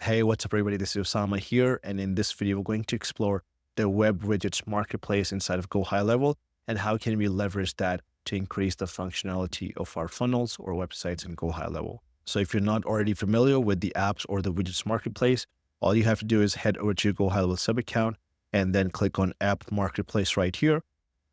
Hey, what's up everybody? This is Osama here, and in this video, we're going to explore the Web Widgets marketplace inside of GoHighLevel and how can we leverage that to increase the functionality of our funnels or websites in GoHighLevel. So if you're not already familiar with the apps or the widgets marketplace, all you have to do is head over to your GoHighLevel sub account and then click on App Marketplace right here.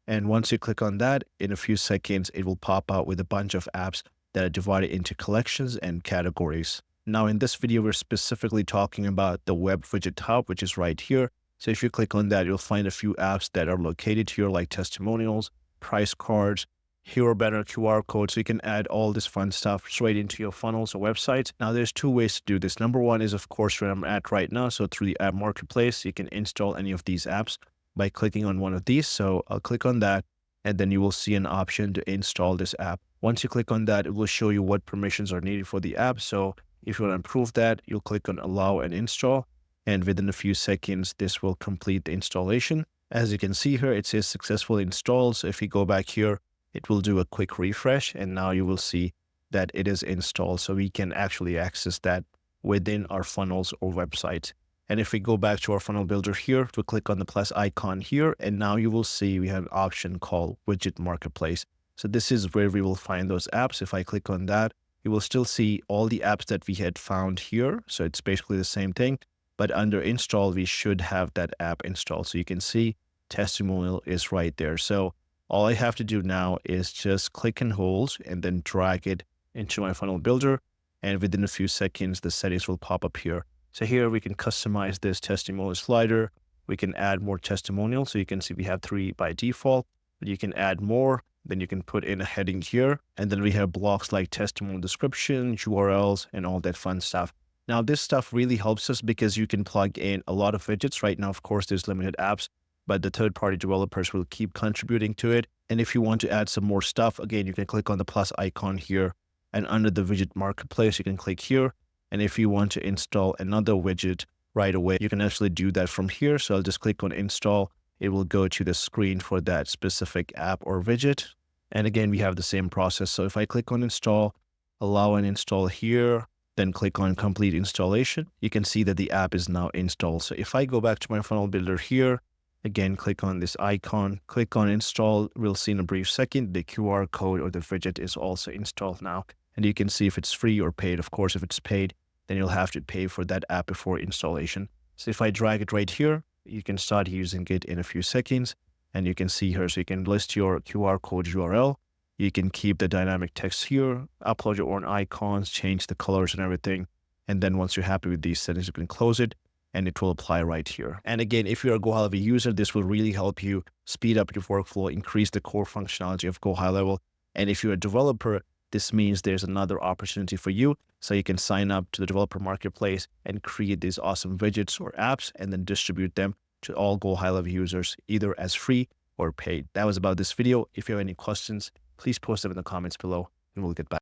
And once you click on that, in a few seconds, it will pop out with a bunch of apps that are divided into collections and categories. Now, in this video, we're specifically talking about the Web Widget Hub, which is right here. So if you click on that, you'll find a few apps that are located here, like testimonials, price cards, hero banner, QR code. So you can add all this fun stuff straight into your funnels or websites. Now, there's two ways to do this. Number one is, of course, where I'm at right now. So through the app marketplace, you can install any of these apps by clicking on one of these. So I'll click on that, and then you will see an option to install this app. Once you click on that, it will show you what permissions are needed for the app. So if you want to improve that, you'll click on Allow and Install, and within a few seconds, this will complete the installation. As you can see here, it says successfully installed. So if you go back here, it will do a quick refresh, and now you will see that it is installed. So we can actually access that within our funnels or websites. And if we go back to our funnel builder here, we'll click on the plus icon here, and now you will see we have an option called Widget Marketplace. So this is where we will find those apps. If I click on that, you will still see all the apps that we had found here. So it's basically the same thing, but under install, we should have that app installed. So you can see testimonial is right there. So all I have to do now is just click and hold and then drag it into my funnel builder. And within a few seconds, the settings will pop up here. So here we can customize this testimonial slider. We can add more testimonials. So you can see we have 3 by default, but you can add more. Then you can put in a heading here, and then we have blocks like testimonial description, URLs, and all that fun stuff. Now, this stuff really helps us because you can plug in a lot of widgets. Right now, of course, there's limited apps, but the third-party developers will keep contributing to it. And if you want to add some more stuff, again, you can click on the plus icon here, and under the widget marketplace, you can click here. And if you want to install another widget right away, you can actually do that from here. So I'll just click on install. It will go to the screen for that specific app or widget. And again, we have the same process. So if I click on install, allow and install here, then click on complete installation, you can see that the app is now installed. So if I go back to my funnel builder here, again, click on this icon, click on install, we'll see in a brief second, the QR code or the widget is also installed now. And you can see if it's free or paid. Of course, if it's paid, then you'll have to pay for that app before installation. So if I drag it right here, you can start using it in a few seconds, and you can see here, so you can list your QR code URL. You can keep the dynamic text here, upload your own icons, change the colors and everything. And then once you're happy with these settings, you can close it and it will apply right here. And again, if you're a GoHighLevel user, this will really help you speed up your workflow, increase the core functionality of GoHighLevel. And if you're a developer, this means there's another opportunity for you. So you can sign up to the developer marketplace and create these awesome widgets or apps and then distribute them to all GoHighLevel users, either as free or paid. That was about this video. If you have any questions, please post them in the comments below and we'll get back.